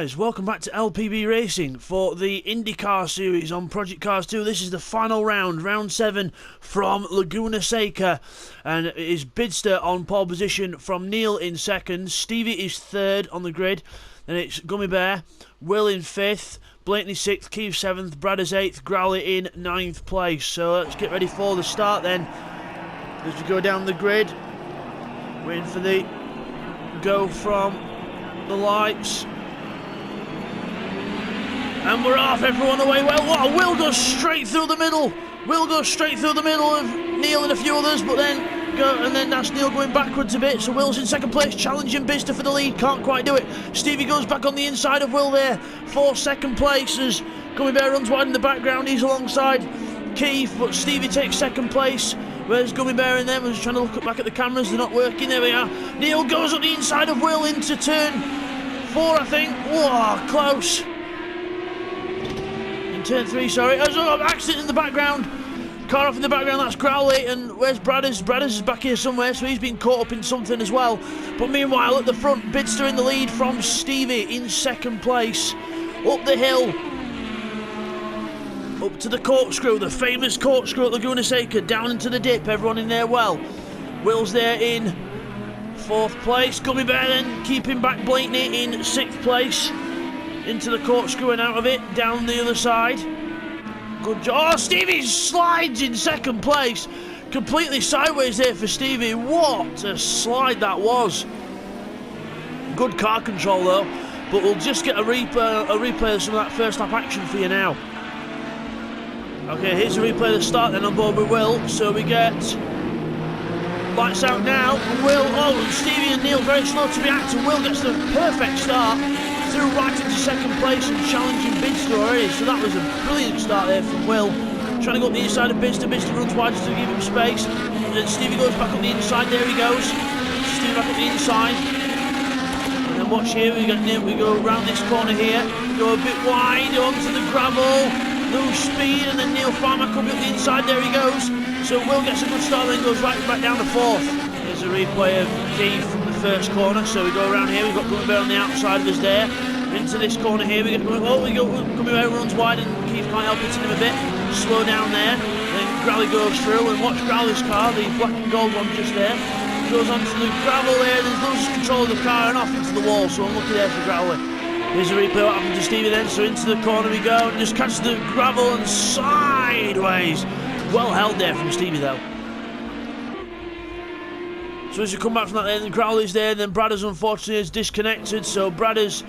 guys, welcome back to LPB Racing for the IndyCar series on Project Cars 2. This is the final round, round 7 from Laguna Seca, and it is Bidzster on pole position from Neil in second. Stevie is third on the grid, then it's Gummy Bear, Will in 5th, Blakeney 6th, Keith 7th, Brad is 8th, Growley in 9th place. So let's get ready for the start then. As we go down the grid, waiting for the go from the lights. And we're off, everyone away. Well, Will goes straight through the middle. Will goes straight through the middle of Neil and a few others, but then that's Neil going backwards a bit. So Will's in second place, challenging Bidzster for the lead. Can't quite do it. Stevie goes back on the inside of Will there for second place as Gummy Bear runs wide in the background. He's alongside Keith, but Stevie takes second place. Where's Gummy Bear in there? We're just trying to look back at the cameras. They're not working. There we are. Neil goes on the inside of Will into turn 4, I think. Whoa, close. Turn 3, sorry. There's an accident in the background. Car off in the background, that's Growley. And where's Bradders? Bradders is back here somewhere, so he's been caught up in something as well. But meanwhile, at the front, Bidzster in the lead from Stevie in second place. Up the hill, up to the corkscrew, the famous corkscrew at Laguna Seca, down into the dip, everyone in there well. Will's there in 4th place. Gummy Bear then keeping back Blakeney in 6th place. Into the corkscrew and out of it, down the other side. Good job. Oh, Stevie slides in second place. Completely sideways there for Stevie. What a slide that was. Good car control though. But we'll just get a replay of some of that first lap action for you now. Okay, here's a replay of the start then on board with Will. So we get lights out now. Will, Stevie and Neil very slow to react, and Will gets the perfect start. Through right into second place and challenging Bidzster already, so that was a brilliant start there from Will. Trying to go up the inside of Bidzster. Bidzster runs wide just to give him space. And then Stevie goes back up the inside, there he goes. Stevie back up the inside. And then watch here, we go around this corner here. Go a bit wide onto the gravel, lose speed, and then Neil Farmer comes up the inside, there he goes. So Will gets a good start, then goes right back down to 4th. Here's a replay of Keith from the first corner. So we go around here, we've got Gummy Bear on the outside of us there. Into this corner here, Gummy Bear runs wide and Keith can't help hitting him a bit. Slow down there, then Growley goes through, and watch Growley's car, the black and gold one just there. Goes onto the gravel there, there's loses control of the car and off into the wall, so unlucky there for Growley. Here's a replay of what happened to Stevie then, so into the corner we go, and just catch the gravel and sideways. Well held there from Stevie though. So as you come back from that then, Growley's there, then Bradders unfortunately is disconnected, so Bradders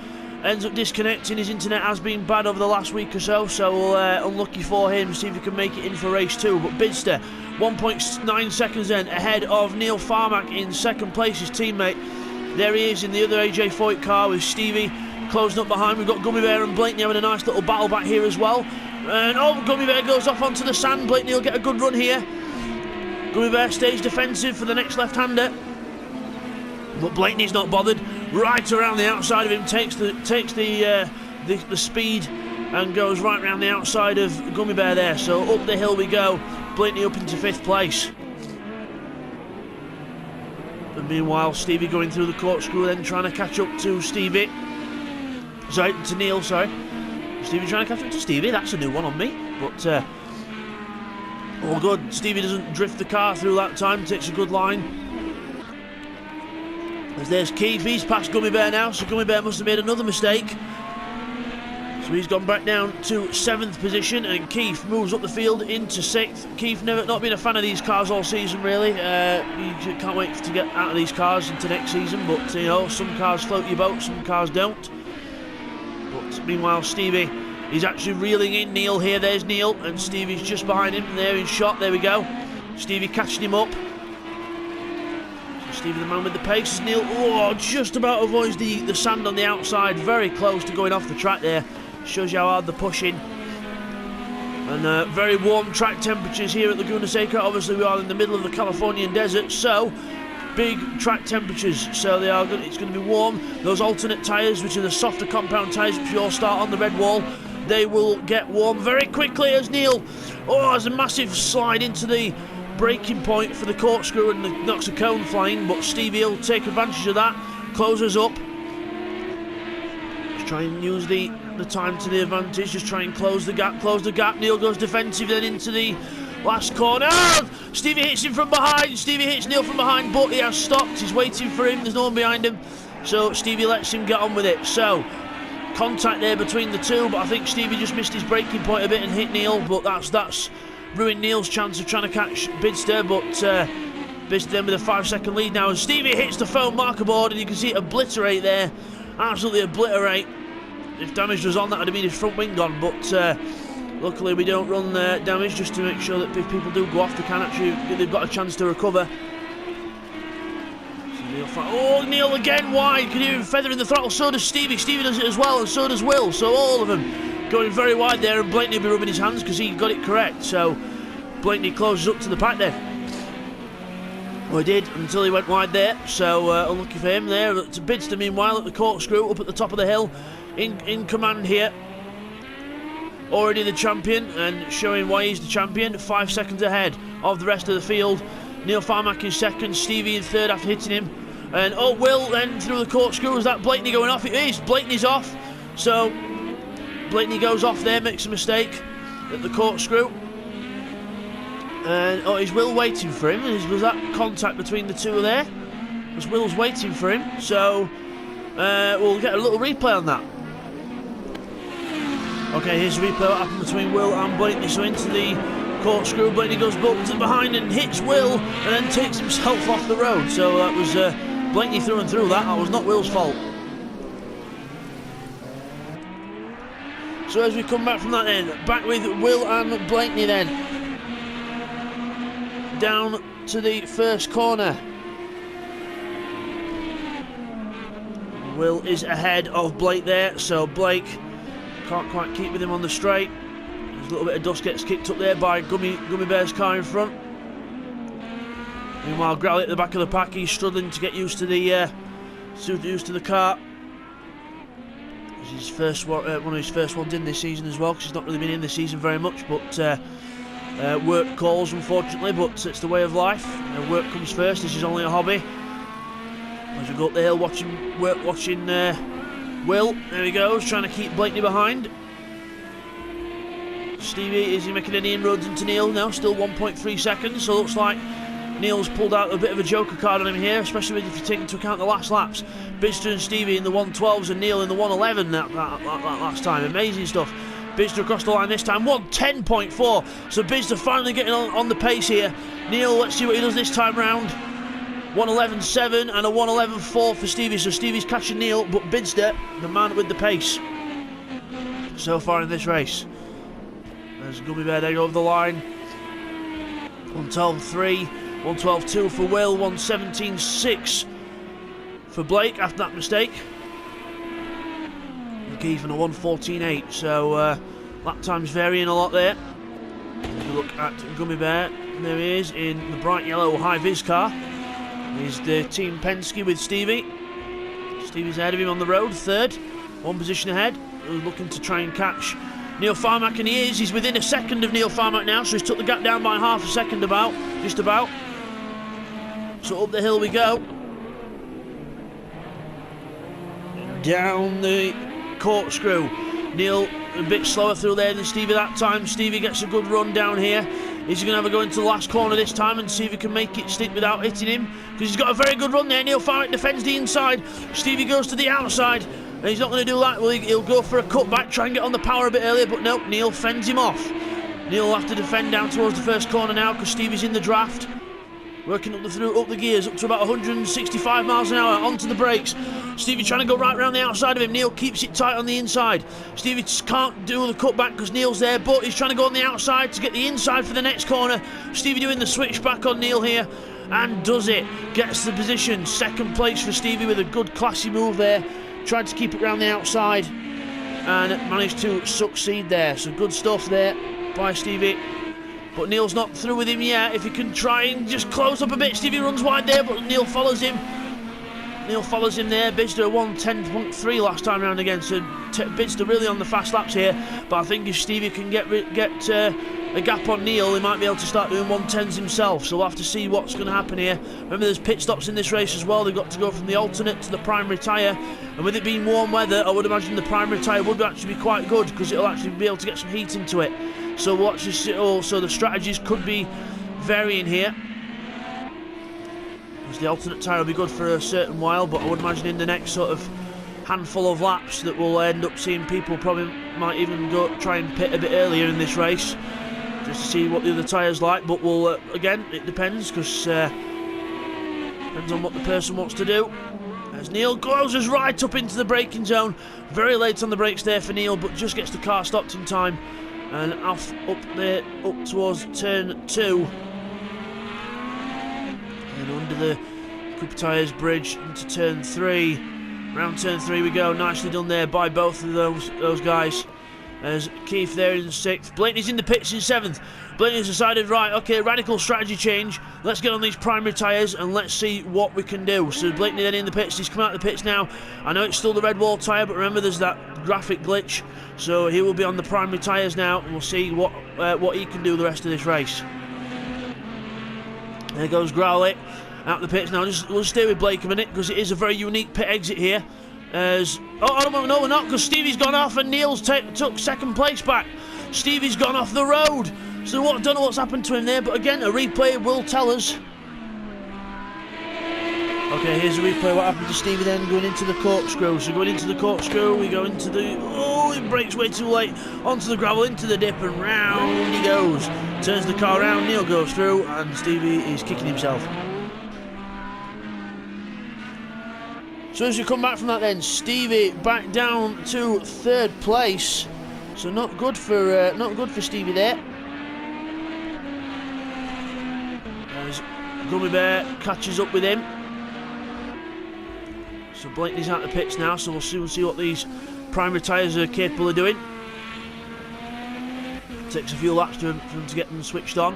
ends up disconnecting. His internet has been bad over the last week or so, unlucky for him, see if he can make it in for race 2. But Bidzster, 1.9 seconds then ahead of Neil Farmack in second place, his teammate. There he is in the other AJ Foyt car with Stevie closing up behind. We've got Gummy Bear and Blakeney having a nice little battle back here as well. And Gummy Bear goes off onto the sand. Blakeney will get a good run here. Gummy Bear stays defensive for the next left-hander, but Blakeney's not bothered. Right around the outside of him, takes the speed and goes right around the outside of Gummy Bear there. So up the hill we go. Blakeney up into 5th place. And meanwhile, Stevie going through the corkscrew, then trying to catch up to Stevie. Sorry, to Neil. Sorry, Stevie trying to catch up to Stevie. That's a new one on me, but. All good. Stevie doesn't drift the car through that time, takes a good line. As there's Keith, he's past Gummy Bear now, so Gummy Bear must have made another mistake. So he's gone back down to 7th position, and Keith moves up the field into 6th. Keith not been a fan of these cars all season really. He can't wait to get out of these cars into next season, but you know, some cars float your boat, some cars don't. But meanwhile, Stevie, he's actually reeling in Neil here. There's Neil, and Stevie's just behind him. There in shot. There we go. Stevie catching him up. So Stevie the man with the pace. Neil, just about avoids the sand on the outside. Very close to going off the track there. Shows you how hard they're pushing. And very warm track temperatures here at Laguna Seca. Obviously, we are in the middle of the Californian desert, so big track temperatures, so they are good. It's going to be warm. Those alternate tyres, which are the softer compound tyres, which you all start on the red wall, they will get warm very quickly as Neil has a massive slide into the braking point for the corkscrew and knocks a cone flying, but Stevie will take advantage of that, closes up, Just try and use the time to the advantage. Just try and close the gap. Neil goes defensive then into the last corner. Stevie hits him from behind. Stevie hits Neil from behind, but he has stopped. He's waiting for him. There's no one behind him. So Stevie lets him get on with it. So contact there between the two, but I think Stevie just missed his braking point a bit and hit Neil, but that's ruined Neil's chance of trying to catch Bidzster, but Bidzster then with a 5-second lead now, and Stevie hits the foam marker board, and you can see it obliterate there, absolutely obliterate. If damage was on, that would have been his front wing gone, but luckily we don't run damage, just to make sure that if people do go off, they can actually, they've got a chance to recover. Oh, Neil again wide. Can you hear him feathering the throttle? So does Stevie. Stevie does it as well, and so does Will. So all of them going very wide there, and Blakeney will be rubbing his hands because he got it correct. So Blakeney closes up to the pack there. Well, he did until he went wide there. So unlucky for him there. To Bidzster, meanwhile, at the corkscrew up at the top of the hill, in command here. Already the champion and showing why he's the champion. 5 seconds ahead of the rest of the field. Neil Farmack in second, Stevie in third after hitting him. And Will then through the corkscrew. Is that Blakeney going off? It is. Blakeney's off. So Blakeney goes off there, makes a mistake at the corkscrew. And is Will waiting for him? Was that contact between the two there? Was Will's waiting for him? So we'll get a little replay on that. Okay, here's the replay what happened between Will and Blakeney. So into the corkscrew, Blakeney goes up to behind and hits Will, and then takes himself off the road. So that was Blakeney through and through. That was not Will's fault. So as we come back from that end, back with Will and Blakeney then. Down to the first corner. Will is ahead of Blake there, so Blake can't quite keep with him on the straight. There's a little bit of dust gets kicked up there by Gummy Bear's car in front. Meanwhile, Growly at the back of the pack, he's struggling to get used to the car. It's his first one of his first ones in this season as well, because he's not really been in this season very much. But work calls, unfortunately, but it's the way of life. Work comes first. This is only a hobby. As we go up the hill, watching Will. There he goes, trying to keep Blakeney behind. Stevie, is he making any inroads into Neil now? Still 1.3 seconds, so looks like Neil's pulled out a bit of a joker card on him here, especially if you take into account the last laps. Bidzster and Stevie in the 112s and Neil in the 111 that last time. Amazing stuff. Bidzster across the line this time, 110.4. So Bidzster finally getting on the pace here. Neil, let's see what he does this time round. 111.7 and a 111.4 for Stevie. So Stevie's catching Neil, but Bidzster, the man with the pace so far in this race. There's Gummy Bear there over the line. 112.3, 112.2 for Will, 117.6 for Blake after that mistake. McGee and a 114.8. So lap times varying a lot there. If you look at Gummy Bear, there he is in the bright yellow high-vis car. He's the Team Penske with Stevie. Stevie's ahead of him on the road, third, one position ahead. Looking to try and catch Neil Farmack, and he is. He's within a second of Neil Farmack now, so he's took the gap down by half a second just about. So up the hill we go. Down the corkscrew. Neil a bit slower through there than Stevie that time. Stevie gets a good run down here. Is he going to have a go into the last corner this time and see if he can make it stick without hitting him? Because he's got a very good run there. Neil Farmack defends the inside. Stevie goes to the outside. And he's not going to do that. Well, he'll go for a cutback, try and get on the power a bit earlier, but nope, Neil fends him off. Neil will have to defend down towards the first corner now because Stevie's in the draft. Working up the gears, up to about 165 miles an hour, onto the brakes. Stevie trying to go right round the outside of him. Neil keeps it tight on the inside. Stevie just can't do the cutback because Neil's there, but he's trying to go on the outside to get the inside for the next corner. Stevie doing the switch back on Neil here, and does it. Gets the position. Second place for Stevie with a good classy move there. Tried to keep it round the outside and managed to succeed there. So good stuff there by Stevie. But Neil's not through with him yet. If he can try and just close up a bit. Stevie runs wide there, but Neil follows him. Neil follows him there. Bidzster 110.3 last time round again. So Bidzster really on the fast laps here. But I think if Stevie can get a gap on Neil, he might be able to start doing 110s himself. So we'll have to see what's going to happen here. Remember, there's pit stops in this race as well. They've got to go from the alternate to the primary tyre. And with it being warm weather, I would imagine the primary tyre would actually be quite good, because it'll actually be able to get some heat into it. So watch this. So the strategies could be varying here. Because the alternate tyre will be good for a certain while, but I would imagine in the next sort of handful of laps that we'll end up seeing people probably might even go try and pit a bit earlier in this race, just to see what the other tyres like. But we'll again, it depends, because depends on what the person wants to do. As Neil closes right up into the braking zone, very late on the brakes there for Neil, but just gets the car stopped in time, and off up there up towards turn 2, and under the Cooper Tyres bridge into turn 3. Round turn 3 we go, nicely done there by both of those guys. As Keith there in 6th, Blaney's in the pits in 7th. Blaney's decided, right, okay, radical strategy change. Let's get on these primary tyres and let's see what we can do. So Blaney then in the pits, he's come out of the pits now. I know it's still the red wall tyre, but remember there's that graphic glitch. So he will be on the primary tyres now, and we'll see what he can do the rest of this race. There goes Growley out the pits now. We'll stay with Blake a minute, because it is a very unique pit exit here. As no, we're not, because Stevie's gone off and Neil's took second place back. Stevie's gone off the road, so don't know what's happened to him there. But again, a replay will tell us. Okay, here's a replay of what happened to Stevie then going into the corkscrew. So going into the corkscrew, we go into the... Oh, he brakes way too late. Onto the gravel, into the dip, and round he goes. Turns the car around, Neil goes through, and Stevie is kicking himself. So as we come back from that then, Stevie back down to 3rd place. So not good for Stevie there. As Gummy Bear catches up with him. So Blakeney's out the pits now, so we'll see what these primary tyres are capable of doing. Takes a few laps for them to get them switched on.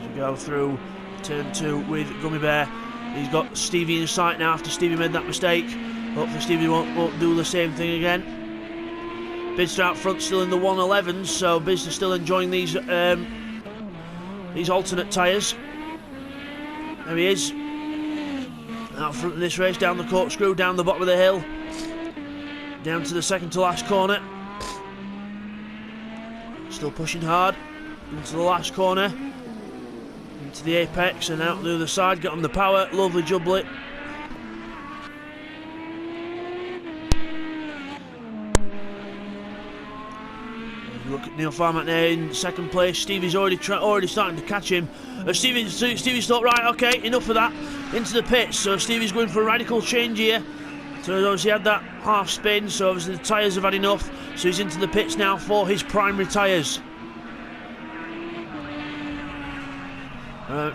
As we go through turn 2 with Gummy Bear. He's got Stevie in sight now after Stevie made that mistake. Hopefully Stevie won't do the same thing again. Bidzster out front still in the 111s, so Bidzster still enjoying these alternate tyres. There he is. Out front of this race, down the corkscrew, down the bottom of the hill. Down to the second to last corner. Still pushing hard. Into the last corner. To the apex and out the other side, get on the power, lovely jubbly. Look at Neil Farmack there in 2nd place. Stevie's already starting to catch him. Stevie's thought, right, okay, enough of that. Into the pits, so Stevie's going for a radical change here. So he's obviously had that half spin, so obviously the tyres have had enough. So he's into the pits now for his primary tyres.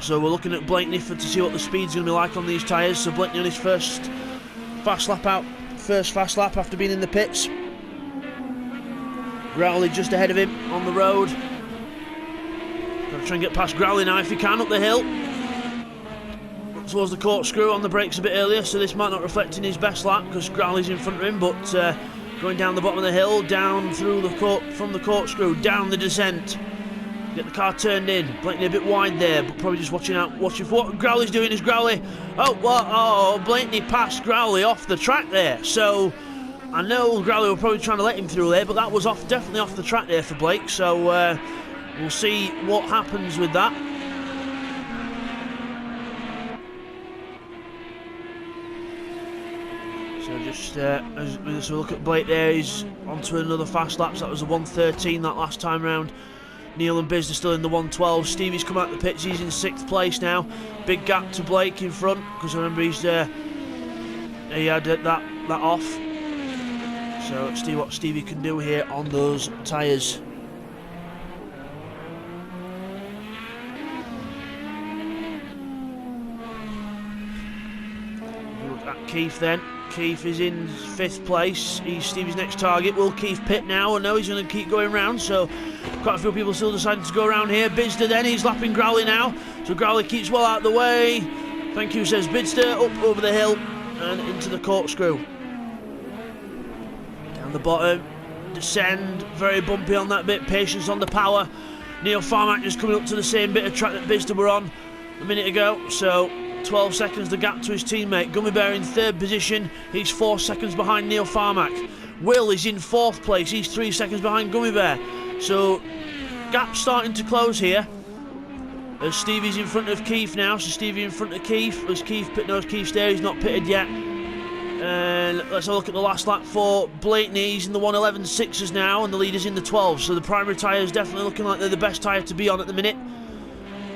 So we're looking at Blakeney to see what the speed's going to be like on these tyres. So Blakeney on his first fast lap after being in the pits. Growley just ahead of him on the road. Got to try and get past Growley now if he can up the hill. Up towards the corkscrew, on the brakes a bit earlier, so this might not reflect in his best lap because Growley's in front of him, but going down the bottom of the hill, down through from the corkscrew, down the descent. Get the car turned in. Blakeney a bit wide there, but probably just watching for what Growley's doing. Is Growley... Blakeney passed Growley off the track there. So I know Growley were probably trying to let him through there, but that was definitely off the track there for Blake. So we'll see what happens with that. So just as we look at Blake there, he's onto another fast lap. So that was a 1:13 that last time round. Neil and Bidzster still in the 1:12. Stevie's come out the pits. He's in 6th place now. Big gap to Blake in front, because I remember he had that off. So let's see what Stevie can do here on those tyres. Look at Keith then. Keith is in 5th place. He's Stevie's next target. Will Keith pit now? I know he's going to keep going round, so quite a few people still deciding to go around here. Bidzster then, he's lapping Growley now, so Growley keeps well out of the way. Thank you, says Bidzster. Up over the hill and into the corkscrew. Down the bottom. descend, very bumpy on that bit, patience on the power. Neil Farmack just coming up to the same bit of track that Bidzster were on a minute ago, so 12 seconds the gap to his teammate. Gummy Bear in 3rd position, he's 4 seconds behind Neil Farmack. Will is in 4th place, he's 3 seconds behind Gummy Bear. So, gap's starting to close here. As Stevie's in front of Keith now, so Stevie in front of Keith. As Keith knows Keith's there, he's not pitted yet. And let's have a look at the last lap for Blakeney. He's in the 1:11.6s now, and the leader's in the 12. So the primary tyre is definitely looking like they're the best tyre to be on at the minute.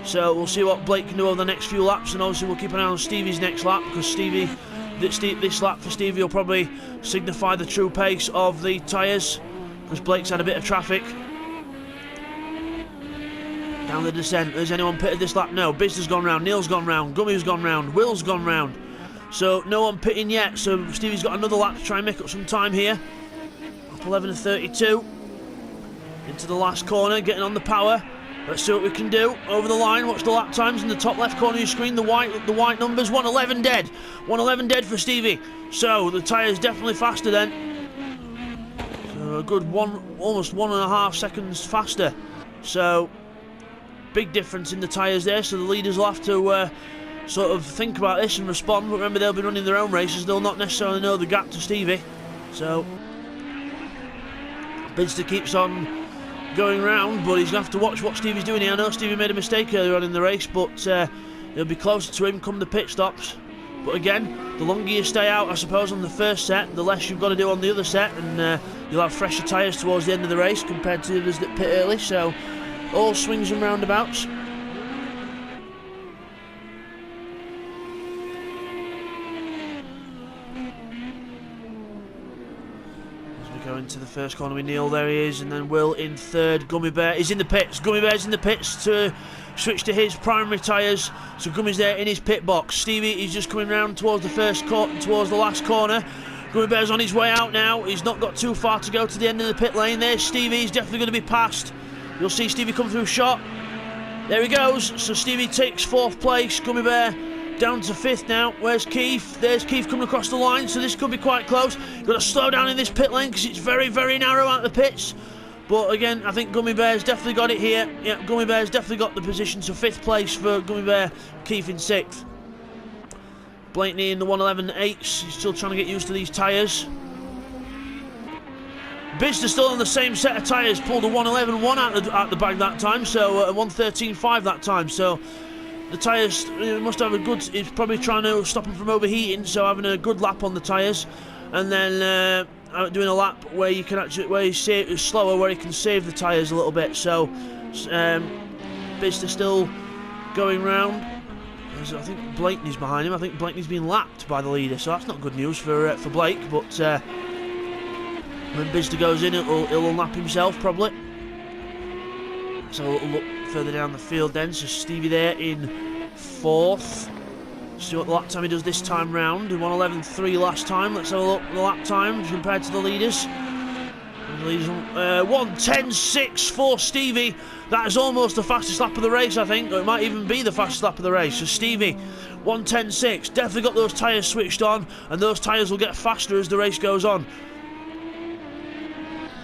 So we'll see what Blake can do over the next few laps, and obviously we'll keep an eye on Stevie's next lap, because this lap for Stevie will probably signify the true pace of the tyres, because Blake's had a bit of traffic. Down the descent. Has anyone pitted this lap? No. Bidzster's gone round, Neil's gone round, Gummy's gone round, Will's gone round. So no one pitting yet, so Stevie's got another lap to try and make up some time here. Up 11:32. Into the last corner, getting on the power. Let's see what we can do. Over the line, watch the lap times in the top left corner of your screen. The white numbers, 1:11 dead. 1:11 dead for Stevie. So the tyre's definitely faster then. So a good almost 1.5 seconds faster. So big difference in the tyres there, so the leaders will have to sort of think about this and respond, but remember they'll be running their own races, they'll not necessarily know the gap to Stevie. So Bidzster keeps on going round, but he's going to have to watch what Stevie's doing here. I know Stevie made a mistake earlier on in the race, but he'll be closer to him come the pit stops. But again, the longer you stay out, I suppose, on the first set, the less you've got to do on the other set, and you'll have fresher tyres towards the end of the race compared to the others that pit early. So all swings and roundabouts. As we go into the first corner with Neil, there he is, and then Will in 3rd. Gummy Bear is in the pits. Gummy Bear's in the pits to switch to his primary tyres. So Gummy's there in his pit box. Stevie is just coming round towards the last corner. Gummy Bear's on his way out now. He's not got too far to go to the end of the pit lane. There's Stevie. He's definitely going to be passed. You'll see Stevie come through shot. There he goes. So Stevie takes 4th place. Gummy Bear down to 5th now. Where's Keith? There's Keith coming across the line. So this could be quite close. You've got to slow down in this pit lane because it's very, very narrow out the pits. But again, I think Gummy Bear's definitely got it here. Yeah, Gummy Bear's definitely got the position. So 5th place for Gummy Bear. Keith in 6th. Blakeney in the 1:11.8s. He's still trying to get used to these tyres. Bidzster still on the same set of tyres, pulled a 1:11.1 out the bag that time, so a 1:13.5 that time. So the tyres must have a good. He's probably trying to stop him from overheating, so having a good lap on the tyres, and then doing a lap where you can actually he's slower, where he can save the tyres a little bit. So Bidzster still going round. I think Blakeney's behind him. I think Blakeney's been lapped by the leader, so that's not good news for Blake. But when Bidzster goes in, he'll unlap himself probably. Let's have a little look further down the field then. So Stevie there in 4th. See what the lap time he does this time round. He won 11.3 last time. Let's have a look at the lap time compared to the leaders. The leaders 1:10.6 for Stevie. That is almost the fastest lap of the race, I think. Or it might even be the fastest lap of the race. So Stevie, 1:10.6. Definitely got those tyres switched on, and those tyres will get faster as the race goes on.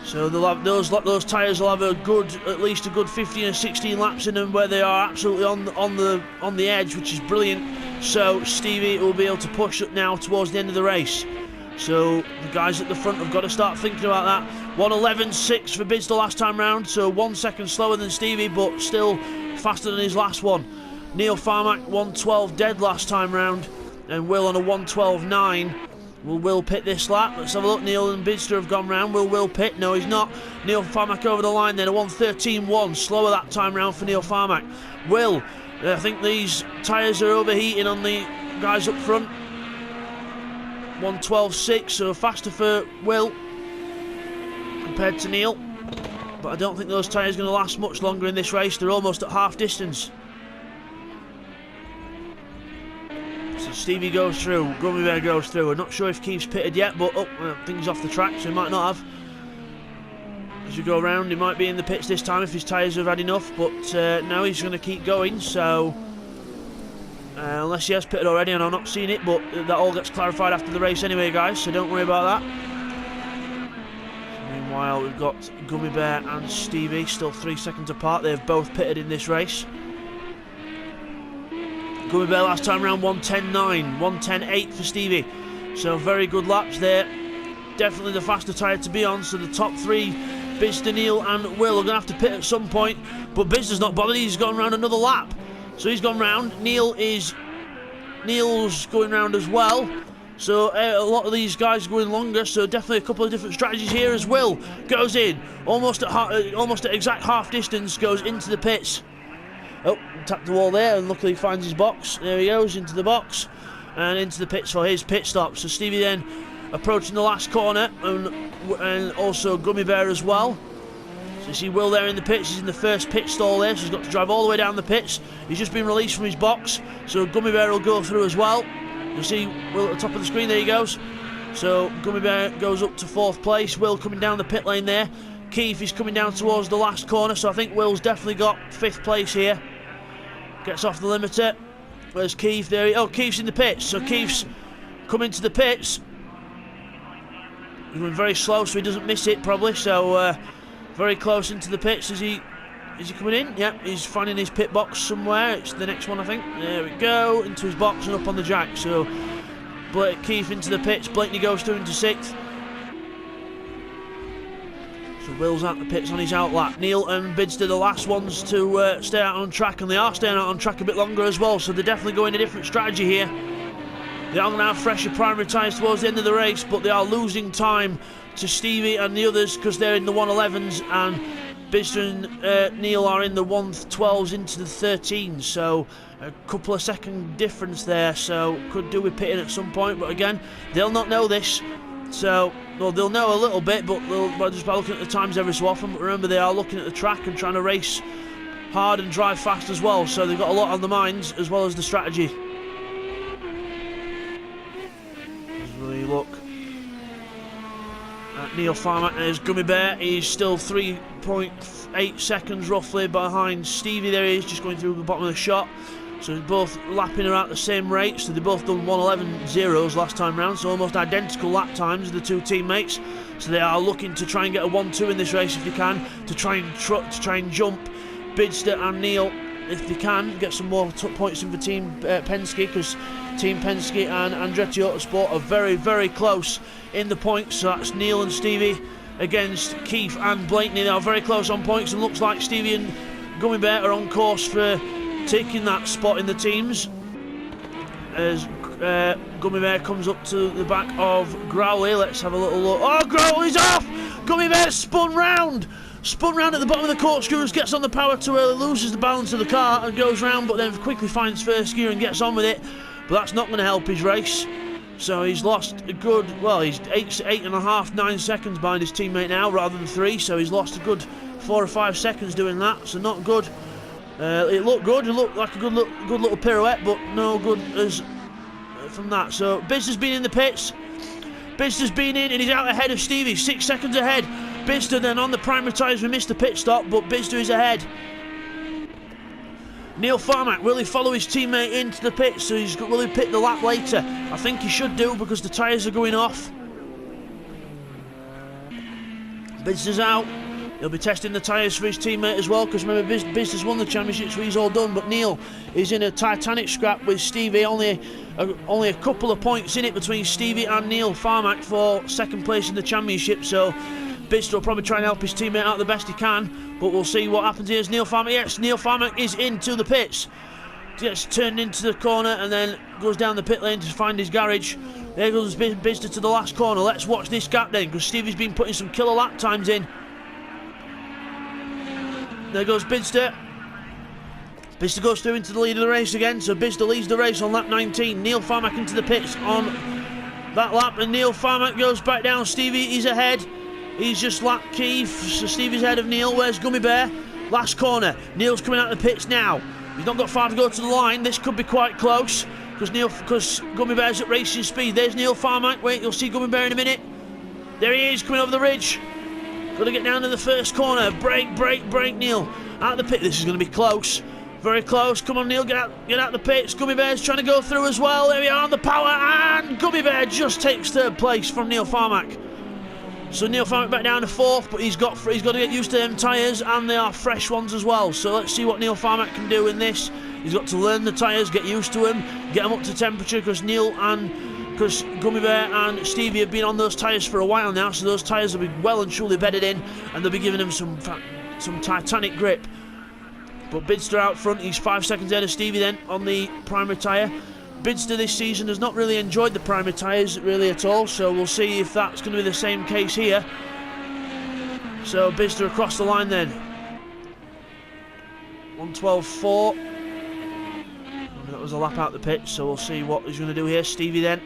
So they'll have those tyres will have at least a good 15 or 16 laps in them where they are absolutely on the edge, which is brilliant. So Stevie will be able to push it now towards the end of the race. So the guys at the front have got to start thinking about that. 1:11.6 for Bidzster last time round, so 1 second slower than Stevie, but still faster than his last one. Neil Farmack 1:12 dead last time round, and Will on a 1:12.9. Will Will pit this lap? Let's have a look. Neil and Bidzster have gone round. Will Will pit? No, he's not. Neil Farmack over the line then, a 1:13.1. Slower that time round for Neil Farmack. Will, I think these tyres are overheating on the guys up front. 1:12.6, so faster for Will compared to Neil. But I don't think those tyres are going to last much longer in this race. They're almost at half distance. So Stevie goes through, Gummy Bear goes through. I'm not sure if Keith's pitted yet, but I think he's off the track, so he might not have. As we go around, he might be in the pits this time if his tyres have had enough, but now he's going to keep going, so unless he has pitted already and I've not seen it, but that all gets clarified after the race anyway, guys, so don't worry about that. while we've got Gummy Bear and Stevie still 3 seconds apart. They've both pitted in this race. Gummy Bear last time round 1:10.9, 1:10.8 for Stevie. So very good laps there. Definitely the faster tyre to be on. So the top three, Bidzster, Neil and Will, are going to have to pit at some point. But Bidzster's not bothered. He's gone round another lap. So he's gone round. Neil's going round as well. So a lot of these guys are going longer. So definitely a couple of different strategies here as Will goes in. Almost at exact half distance, goes into the pits. Oh, tapped the wall there, and luckily finds his box. There he goes, into the box and into the pits for his pit stop. So Stevie then approaching the last corner, and also Gummy Bear as well. So you see Will there in the pits. He's in the first pit stall there, so he's got to drive all the way down the pits. He's just been released from his box, so Gummy Bear will go through as well. You'll see Will at the top of the screen, there he goes. So Gummy Bear goes up to 4th place. Will coming down the pit lane there. Keith is coming down towards the last corner, so I think Will's definitely got 5th place here. Gets off the limiter. Where's Keith? There Keith's in the pits. So Keith's coming to the pits. He's going very slow, so he doesn't miss it probably. So very close into the pits. Is he coming in? Yep, he's finding his pit box somewhere. It's the next one, I think. There we go, into his box and up on the jack. So Keith into the pits. Blakeney goes through into 6th. So Will's at the pits on his out lap. Neil and Bidzster the last ones to stay out on track, and they are staying out on track a bit longer as well, so they're definitely going a different strategy here. They are going to have fresher primary tyres towards the end of the race, but they are losing time to Stevie and the others because they're in the 111s, and Bidzster and Neil are in the 112s into the 13s, so a couple of second difference there, so could do with pitting at some point, but again, they'll not know this. So, well, they'll know a little bit, but they'll just by looking at the times every so often. But remember, they are looking at the track and trying to race hard and drive fast as well. So they've got a lot on the minds as well as the strategy. As we look at Neil Farmer and his Gummy Bear, he's still 3.8 seconds roughly behind Stevie. There he is, just going through the bottom of the shot. So they're both lapping around at the same rate, so they both done 1:11.0s last time round, so almost identical lap times, the two teammates. So they are looking to try and get a 1-2 in this race if they can, to try and jump Bidzster and Neil if they can, get some more points in for Team Penske, because Team Penske and Andretti Autosport are very, very close in the points. So that's Neil and Stevie against Keith and Blakeney. They are very close on points, and looks like Stevie and Gummy Bear are on course for taking that spot in the teams as Gummy Bear comes up to the back of Growly. Let's have a little look. Oh, Growly's off! Gummy Bear spun round at the bottom of the corkscrews, gets on the power too early, loses the balance of the car and goes round, but then quickly finds first gear and gets on with it. But that's not going to help his race. So he's lost a good, well, he's 8.5, 9 seconds behind his teammate now rather than 3. So he's lost a good 4 or 5 seconds doing that. So not good. It looked good, it looked like a good little pirouette, but no good as from that. So Bidzster's been in the pits. Bidzster's been in and he's out ahead of Stevie, 6 seconds ahead. Bidzster then on the primary tyres, we missed the pit stop, but Bidzster is ahead. Neil Farmack, will he follow his teammate into the pits? So will he pit the lap later? I think he should do because the tyres are going off. Bidzster's out. He'll be testing the tyres for his teammate as well, because remember, Bidzster's won the championship, so he's all done. But Neil is in a titanic scrap with Stevie, only a couple of points in it between Stevie and Neil Farmack for second place in the championship. So Bidzster will probably try and help his teammate out the best he can, but we'll see what happens here. Neil Farmack, yes, Neil Farmack is into the pits. Gets turned into the corner and then goes down the pit lane to find his garage. There goes Bidzster to the last corner. Let's watch this gap then, because Stevie's been putting some killer lap times in. There goes Bidzster. Bidzster goes through into the lead of the race again, so Bidzster leads the race on lap 19. Neil Farmack into the pits on that lap, and Neil Farmack goes back down. Stevie is ahead. He's just lapped Keith, so Stevie's ahead of Neil. Where's Gummy Bear? Last corner. Neil's coming out of the pits now. He's not got far to go to the line. This could be quite close, because Gummy Bear's at racing speed. There's Neil Farmack. Wait, you'll see Gummy Bear in a minute. There he is, coming over the ridge. Got to get down to the first corner. Brake, Neil. Out of the pit. This is going to be close. Very close. Come on, Neil. Get out the pits. Gummy Bear's trying to go through as well. There we are on the power. And Gummy Bear just takes third place from Neil Farmack. So Neil Farmack back down to 4th, but he's got to get used to them tyres, and they are fresh ones as well. So let's see what Neil Farmack can do in this. He's got to learn the tyres, get used to them, get them up to temperature, because Gummy Bear and Stevie have been on those tyres for a while now, so those tyres will be well and truly bedded in, and they'll be giving them some titanic grip. But Bidzster out front, he's 5 seconds ahead of Stevie then on the primary tyre. Bidzster this season has not really enjoyed the primary tyres really at all, so we'll see if that's going to be the same case here. So Bidzster across the line then. 1:12.4. That was a lap out the pit, so we'll see what he's going to do here. Stevie then.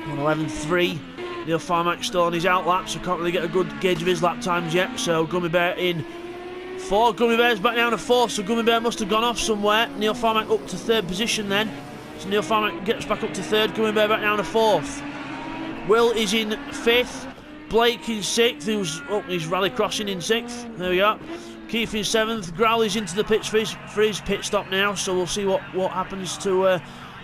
1:11.3. Neil Farmack still on his out lap, so can't really get a good gauge of his lap times yet. So Gummy Bear in 4. Gummy Bear's back down to 4th, so Gummy Bear must have gone off somewhere. Neil Farmack up to 3rd position then. So Neil Farmack gets back up to 3rd, Gummy Bear back down to 4th. Will is in 5th. Blake in 6th, he's rally crossing in 6th. There we go. Keith in 7th. Growley's into the pits for his pit stop now, so we'll see what happens to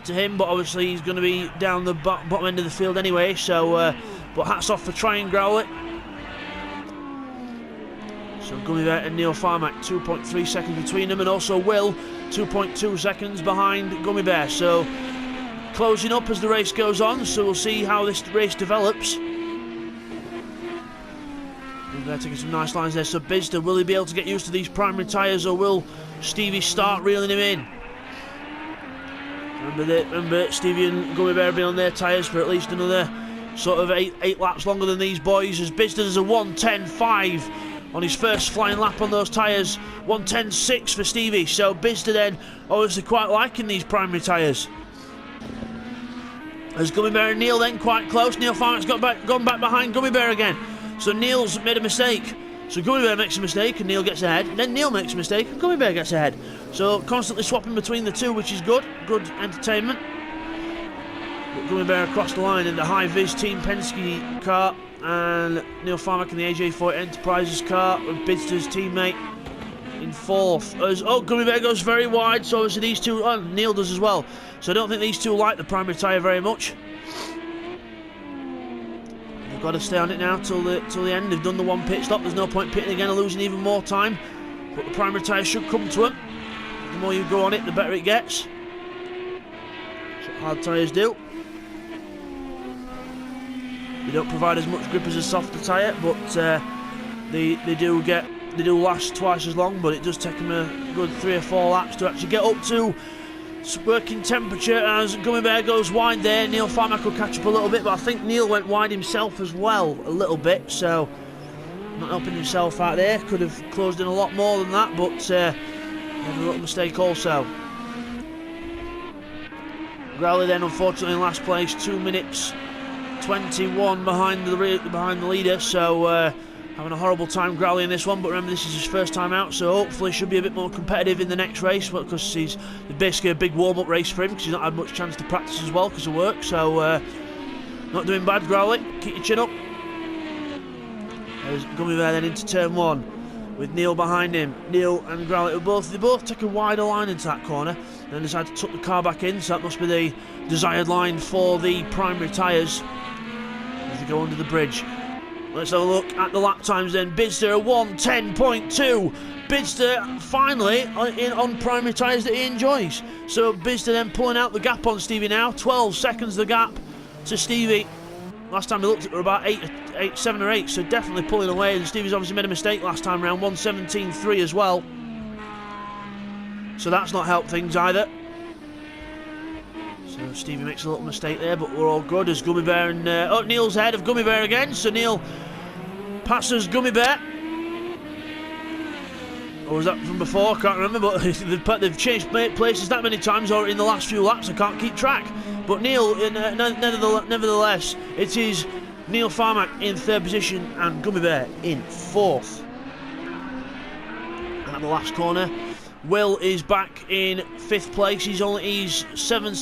him. But obviously he's going to be down the bottom end of the field anyway. So, but hats off for trying Growley. So Gummy Bear and Neil Farmack, 2.3 seconds between them, and also Will, 2.2 seconds behind Gummy Bear. So closing up as the race goes on, so we'll see how this race develops. They're taking some nice lines there. So Bidzster, will he be able to get used to these primary tyres, or will Stevie start reeling him in? Remember Stevie and Gummy Bear have been on their tyres for at least another sort of eight laps longer than these boys, as Bidzster does a 1:10.5 on his first flying lap on those tyres. 1:10.6 for Stevie. So Bidzster then obviously quite liking these primary tyres. As Gummy Bear and Neil then quite close. Neil Farmack's gone back behind Gummy Bear again. So Neil's made a mistake. So Gummy Bear makes a mistake and Neil gets ahead. Then Neil makes a mistake and Gummy Bear gets ahead. So constantly swapping between the two, which is good. Good entertainment. But Gummy Bear across the line in the high-vis Team Penske car, and Neil Farmack in the AJ4 Enterprises car with Bidzster's teammate in 4th. Gummy Bear goes very wide, so obviously these two, Neil does as well. So I don't think these two like the primary tyre very much. They've got to stay on it now till the end. They've done the one pit stop. There's no point pitting again and losing even more time. But the primary tyre should come to them. The more you go on it, the better it gets. That's what hard tyres do. They don't provide as much grip as a softer tyre, but they do last twice as long. But it does take them a good 3 or 4 laps to actually get up to working temperature. As Gummy Bear goes wide there, Neil Farmack will catch up a little bit, but I think Neil went wide himself as well a little bit, so not helping himself out there. Could have closed in a lot more than that, but had a little mistake also. Growley then unfortunately in last place, 2 minutes 21 behind the leader, so having a horrible time Growley in this one. But remember, this is his first time out, so hopefully should be a bit more competitive in the next race, because it's basically a big warm-up race for him, because he's not had much chance to practice as well because of work. So not doing bad, Growley. Keep your chin up. There's Gummy Bear then into turn 1 with Neil behind him. Neil and Growley they both take a wider line into that corner, then decide to tuck the car back in, so that must be the desired line for the primary tyres as they go under the bridge. Let's have a look at the lap times then. Bidzster 1:10.2. Bidzster finally on primary tyres that he enjoys. So Bidzster then pulling out the gap on Stevie now. 12 seconds the gap to Stevie. Last time we looked at it were about 7 or 8, so definitely pulling away. And Stevie's obviously made a mistake last time around, 1:17.3 as well. So that's not helped things either. So Stevie makes a little mistake there, but we're all good as Gummy Bear and Neil's ahead of Gummy Bear again. So Neil passes Gummy Bear. Or was that from before? I can't remember, but they've changed places that many times, or in the last few laps, I can't keep track. But Neil, nevertheless, it is Neil Farmack in 3rd position and Gummy Bear in 4th. At the last corner, Will is back in 5th place. He's 7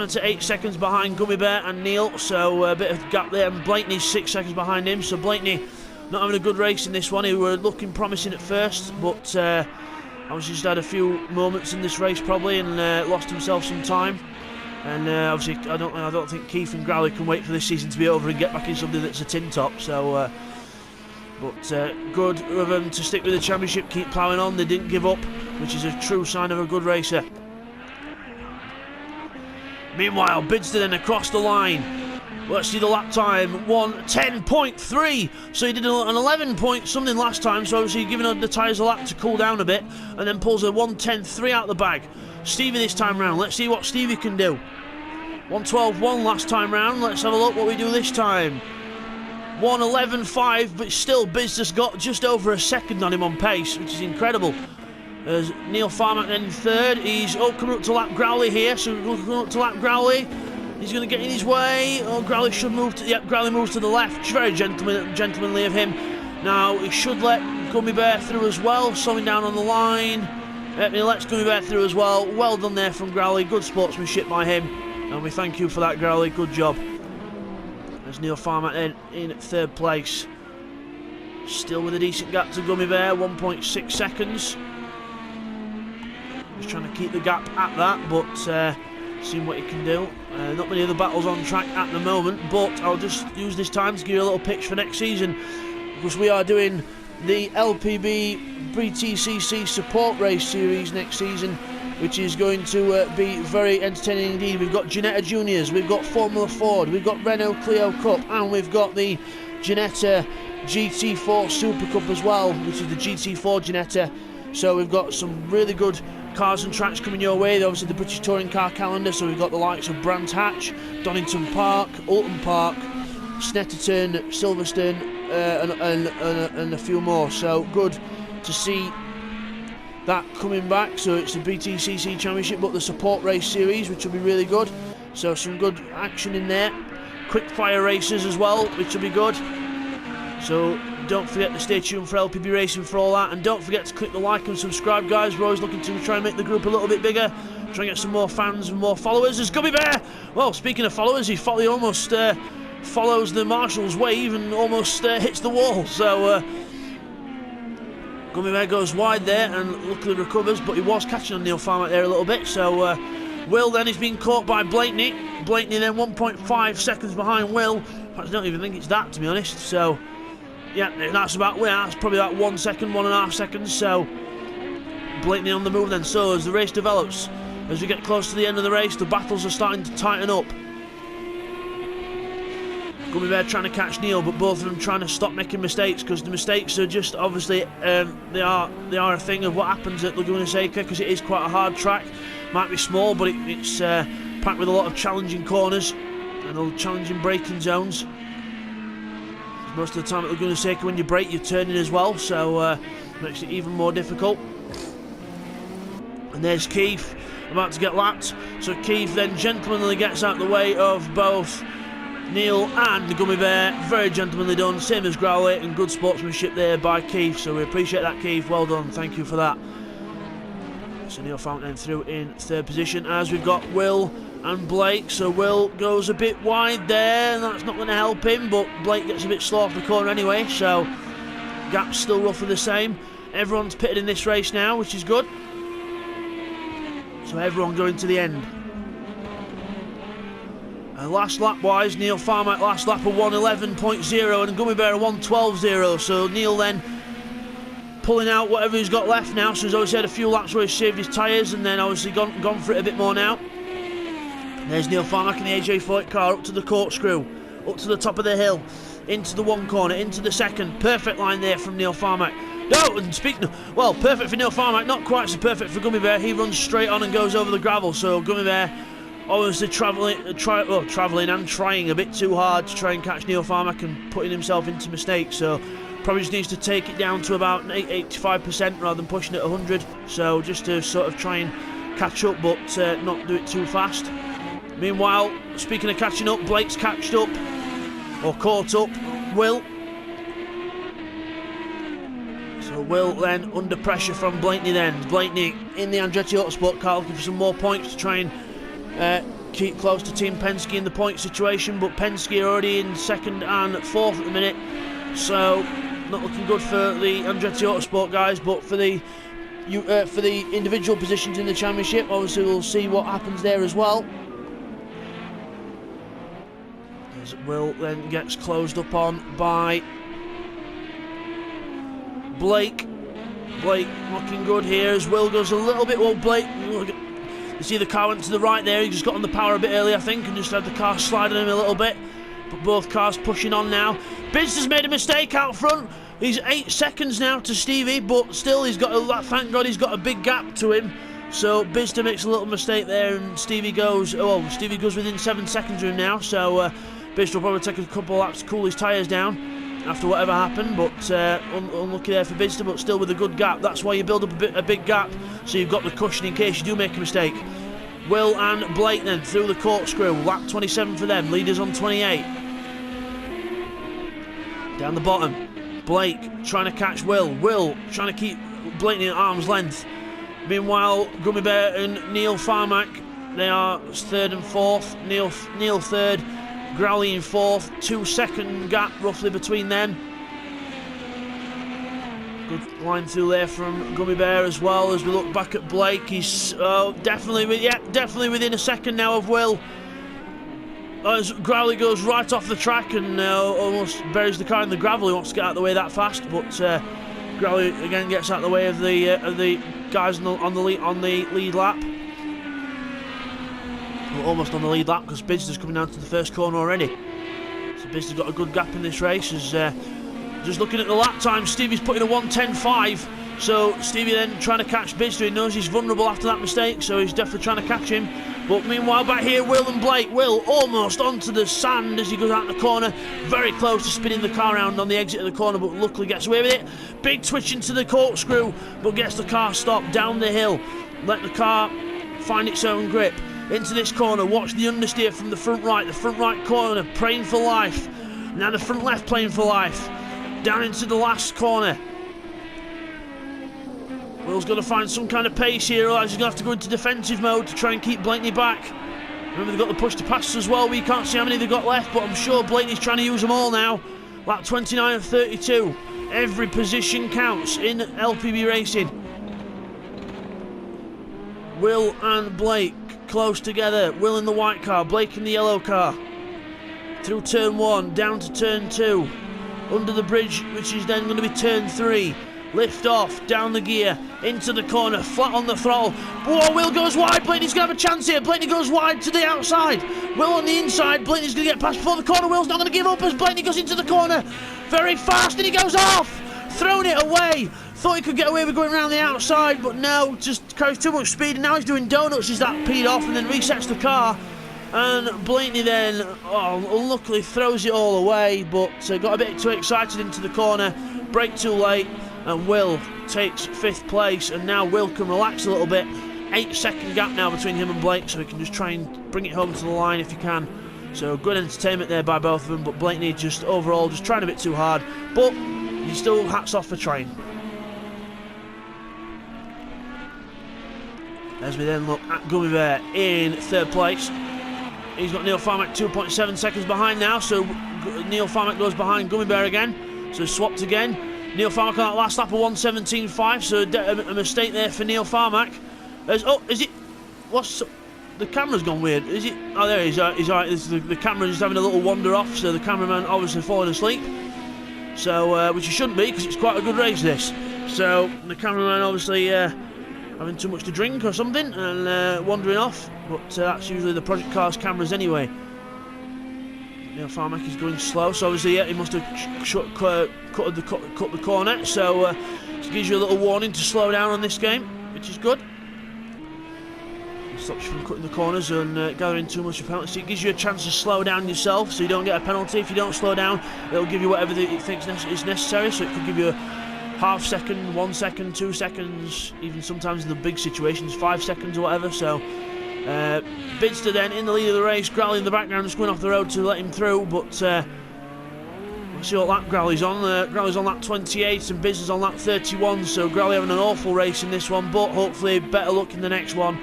to 8 seconds behind Gummy Bear and Neil, so a bit of gap there. And Blakeney's 6 seconds behind him. So Blakeney not having a good race in this one. He were looking promising at first, but obviously just had a few moments in this race probably and lost himself some time. And obviously, I don't think Keith and Growley can wait for this season to be over and get back in something that's a tin top. So, but good of them to stick with the championship, keep ploughing on. They didn't give up, which is a true sign of a good racer. Meanwhile, Bidzster then across the line. Let's see the lap time, 1:10.3. So he did an 11 point something last time, so obviously giving the tyres a lap to cool down a bit, and then pulls a 1:10.3 out the bag. Stevie this time round, let's see what Stevie can do. 1:12.1 last time round, let's have a look what we do this time. 1:11.5, but still Bidzster's got just over a second on him on pace, which is incredible. As Neil Farmack then in third, he's coming up to lap Growley here, so we're coming up to lap Growley. He's going to get in his way. Oh, Growley should move to... Yep, Growley moves to the left. It's very gentlemanly of him. Now, he should let Gummy Bear through as well. Slowing down on the line. He lets Gummy Bear through as well. Well done there from Growley. Good sportsmanship by him. And we thank you for that, Growley. Good job. There's Neil Farmack then in third place. Still with a decent gap to Gummy Bear. 1.6 seconds. Just trying to keep the gap at that, but... seeing what he can do. Not many other battles on track at the moment, but I'll just use this time to give you a little pitch for next season, because we are doing the LPB BTCC support race series next season, which is going to be very entertaining indeed. We've got Ginetta Juniors, we've got Formula Ford, we've got Renault Clio Cup, and we've got the Ginetta GT4 Super Cup as well, which is the GT4 Ginetta. So we've got some really good cars and tracks coming your way. Obviously the British Touring Car calendar, so we've got the likes of Brands Hatch, Donington Park, Oulton Park, Snetterton, Silverstone, and a few more. So good to see that coming back. So it's the BTCC Championship, but the support race series, which will be really good. So some good action in there. Quick fire races as well, which will be good. So don't forget to stay tuned for LPB Racing for all that, and don't forget to click the like and subscribe, guys. We're always looking to try and make the group a little bit bigger, try and get some more fans and more followers. There's Gummy Bear! Well, speaking of followers, he almost follows the marshal's wave and almost hits the wall. So Gummy Bear goes wide there and luckily recovers, but he was catching on Neil Farmack there a little bit. So Will then is being caught by Blakeney. Blakeney then 1.5 seconds behind Will. I don't even think it's that, to be honest. So yeah, that's probably about 1 second, 1.5 seconds. So Blakeney on the move then. So as the race develops, as we get close to the end of the race, the battles are starting to tighten up. Gummy Bear trying to catch Neil, but both of them trying to stop making mistakes, because the mistakes are just obviously they are a thing of what happens at Laguna Seca, because it is quite a hard track. Might be small, but it's packed with a lot of challenging corners and challenging braking zones. Most of the time at Laguna Seca, when you brake, you're turning as well, so makes it even more difficult. And there's Keith about to get lapped. So Keith then gentlemanly gets out the way of both Neil and the Gummy Bear. Very gentlemanly done, same as Growley, and good sportsmanship there by Keith. So we appreciate that, Keith. Well done, thank you for that. So Neil Fountain through in third position, as we've got Will and Blake. So Will goes a bit wide there, and that's not going to help him, but Blake gets a bit slow off the corner anyway, so gap's still roughly the same. Everyone's pitted in this race now, which is good. So everyone going to the end. Last lap wise, Neil Farmack last lap of 1:11.0 and Gummy Bear a 1:12.0. So Neil then pulling out whatever he's got left now. So he's obviously had a few laps where he's saved his tyres and then obviously gone for it a bit more now. There's Neil Farmack in the AJ40 car up to the corkscrew, up to the top of the hill, into the one corner, into the second. Perfect line there from Neil Farmack. No, and well, perfect for Neil Farmack, not quite so perfect for Gummy Bear. He runs straight on and goes over the gravel. So Gummy Bear obviously travelling and trying a bit too hard to try and catch Neil Farmack and putting himself into mistakes. So probably just needs to take it down to about 85% rather than pushing it 100. So just to sort of try and catch up, but not do it too fast. Meanwhile, speaking of catching up, Blake's caught up, Will. So Will then under pressure from Blakeney then. Blakeney in the Andretti Autosport car looking for some more points to try and keep close to Team Penske in the point situation, but Penske are already in second and fourth at the minute. So not looking good for the Andretti Autosport guys, but for the individual positions in the championship, obviously we'll see what happens there as well. As Will then gets closed up on by Blake. Blake looking good here as Will goes a little bit. Well, Blake, you see the car went to the right there. He just got on the power a bit early, I think, and just had the car sliding him a little bit. But both cars pushing on now. Bidzster's made a mistake out front. He's 8 seconds now to Stevie, but still he's got a, thank God he's got a big gap to him. So Bidzster makes a little mistake there, and Stevie goes within 7 seconds of him now. So Bidzster will probably take a couple of laps to cool his tyres down after whatever happened, but unlucky there for Bidzster, but still with a good gap. That's why you build up a big gap, so you've got the cushion in case you do make a mistake. Will and Blake then through the corkscrew. Lap 27 for them, leaders on 28. Down the bottom, Blake trying to catch Will. Will trying to keep Blake at arm's length. Meanwhile, Gummy Bear and Neil Farmack, they are 3rd and 4th. Neil 3rd, Growly in 4th. 2 second gap roughly between them. Good line through there from Gummy Bear as well. As we look back at Blake, he's definitely within a second now of Will. As Growly goes right off the track and almost buries the car in the gravel. He wants to get out of the way that fast, but Growly again gets out of the way of the guys on the lead lap. Well, almost on the lead lap because Bidzster's coming down to the first corner already. So Bidzster's got a good gap in this race. As just looking at the lap time, Stevie's putting a 1:10.5. So Stevie then trying to catch Bidzster. He knows he's vulnerable after that mistake, so he's definitely trying to catch him. But meanwhile, back here, Will and Blake. Will almost onto the sand as he goes out the corner. Very close to spinning the car around on the exit of the corner, but luckily gets away with it. Big twitch into the corkscrew, but gets the car stopped down the hill. Let the car find its own grip. Into this corner, watch the understeer from the front right corner, praying for life. Now the front left playing for life. Down into the last corner. Will's got to find some kind of pace here, otherwise he's going to have to go into defensive mode to try and keep Blaney back. Remember, they've got the push to pass as well. We can't see how many they've got left, but I'm sure Blaney's trying to use them all now. Lap 29 of 32. Every position counts in LPB racing. Will and Blake close together. Will in the white car, Blake in the yellow car. Through turn 1, down to turn 2. Under the bridge, which is then going to be turn 3. Lift off, down the gear, into the corner, flat on the throttle. Whoa, Will goes wide, Blaney's going to have a chance here. Blaney goes wide to the outside. Will on the inside, Blaney's going to get past before the corner. Will's not going to give up as Blaney goes into the corner. Very fast, and he goes off. Thrown it away. Thought he could get away with going around the outside, but no, just carries too much speed. And now he's doing donuts as that peed off and then resets the car. And Blaney then, unluckily throws it all away, but got a bit too excited into the corner. Brake too late. And Will takes 5th place, and now Will can relax a little bit. 8 second gap now between him and Blake, so he can just try and bring it home to the line if he can. So good entertainment there by both of them, but Blaney just overall just trying a bit too hard. But he still hats off for trying. As we then look at Gummy Bear in 3rd place. He's got Neil Farmack 2.7 seconds behind now, so Neil Farmack goes behind Gummy Bear again. So swapped again. Neil Farmack on that last lap of 1:17.5, so a mistake there for Neil Farmack. Is it? What's the camera's gone weird? Is it? Oh, there he is. He's alright. The camera is having a little wander off, so the cameraman obviously falling asleep. So, which he shouldn't be, because it's quite a good race this. So the cameraman obviously having too much to drink or something and wandering off. But that's usually the Project Cars cameras anyway. Neil Farmack is going slow, so obviously he must have cut the corner, so it gives you a little warning to slow down on this game, which is good. It stops you from cutting the corners and gathering too much of a penalty, so it gives you a chance to slow down yourself, so you don't get a penalty. If you don't slow down, it'll give you whatever it thinks is necessary, so it could give you a half second, 1 second, 2 seconds, even sometimes in the big situations, 5 seconds or whatever, so... Bidzster then in the lead of the race, Growly in the background just going off the road to let him through, but we'll see what lap Growly's on. Growly's on lap 28 and Bidzster's on lap 31, so Growly having an awful race in this one, but hopefully better luck in the next one.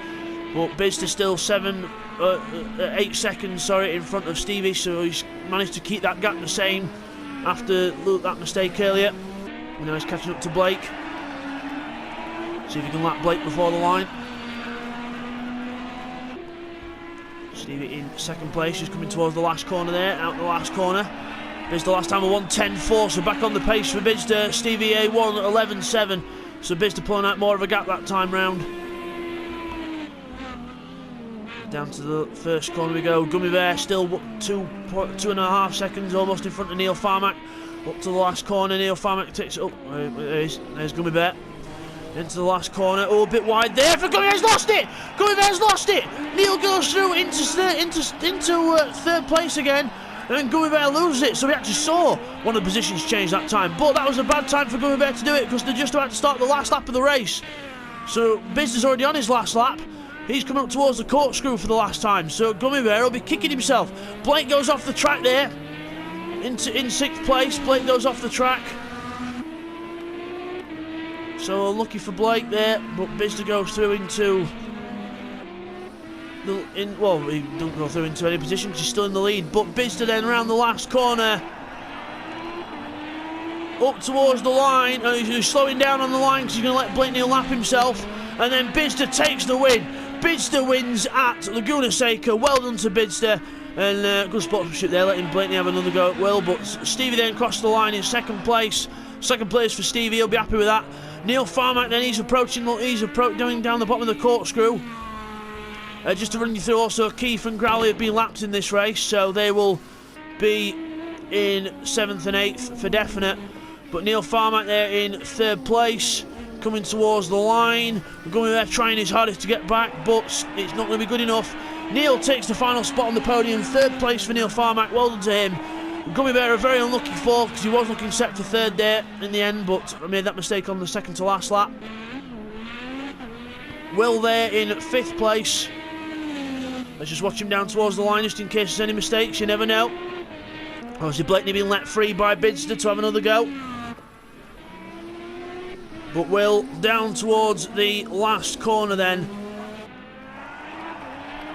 But Bidzster still 8 seconds in front of Stevie, so he's managed to keep that gap the same after that mistake earlier. And now he's catching up to Blake. See if he can lap Blake before the line. Stevie in second place, he's coming towards the last corner there, out the last corner. Bidzster last time a 1:10.4, so back on the pace for Bidzster. Stevie A 1:11.7, so Bidzster pulling out more of a gap that time round. Down to the first corner we go. Gummy Bear still 2.5 seconds almost in front of Neil Farmack. Up to the last corner, Neil Farmack takes it up. There's Gummy Bear. Into the last corner. Oh, a bit wide there for Gummy Bear's lost it! Gummy Bear's lost it! Neil goes through into third place again. And then Gummy Bear loses it, so we actually saw one of the positions change that time. But that was a bad time for Gummy Bear to do it because they're just about to start the last lap of the race. So Bidzster's already on his last lap. He's coming up towards the corkscrew for the last time, so Gummy Bear will be kicking himself. Blake goes off the track there, in 6th place. Blake goes off the track. So unlucky for Blake there, but Bidzster goes through into... well, he don't go through into any position because he's still in the lead, but Bidzster then around the last corner. Up towards the line, and he's slowing down on the line because he's going to let Blake lap himself. And then Bidzster takes the win. Bidzster wins at Laguna Seca. Well done to Bidzster. And good sportsmanship there, letting Blakeney have another go at Will. But Stevie then crossed the line in second place. Second place for Stevie, he'll be happy with that. Neil Farmack then, he's going down the bottom of the corkscrew. Just to run you through also, Keith and Crowley have been lapped in this race, so they will be in 7th and 8th for definite. But Neil Farmack there in 3rd place. Coming towards the line. Gummy Bear trying his hardest to get back, but it's not going to be good enough. Neil takes the final spot on the podium. 3rd place for Neil Farmack. Well done to him. Gummy Bear a very unlucky fall because he was looking set for 3rd there in the end, but I made that mistake on the second to last lap. Will there in 5th place. Let's just watch him down towards the line just in case there's any mistakes. You never know. Obviously Blakeney being let free by Bidzster to have another go. But Will down towards the last corner then.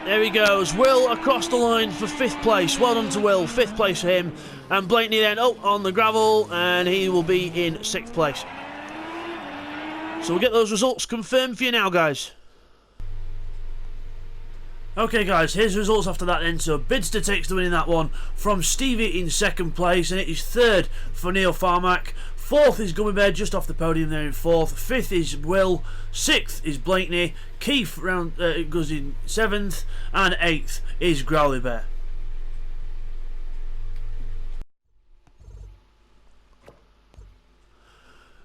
There he goes. Will across the line for 5th place. Well done to Will. 5th place for him. And Blakeney then on the gravel, and he will be in 6th place. So we'll get those results confirmed for you now, guys. Okay guys, here's the results after that then. So Bidzster takes the win in that one from Stevie in 2nd place, and it is 3rd for Neil Farmack. 4th is Gummy Bear just off the podium there in 4th. 5th is Will. 6th is Blakeney. Keith goes in 7th, and 8th is Growly Bear.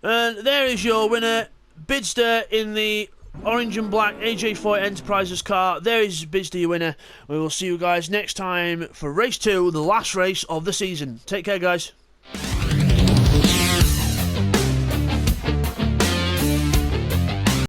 And there is your winner, Bidzster in the orange and black AJ4 Enterprises car. There is Bidzster, your winner. We will see you guys next time for race 2, the last race of the season. Take care, guys.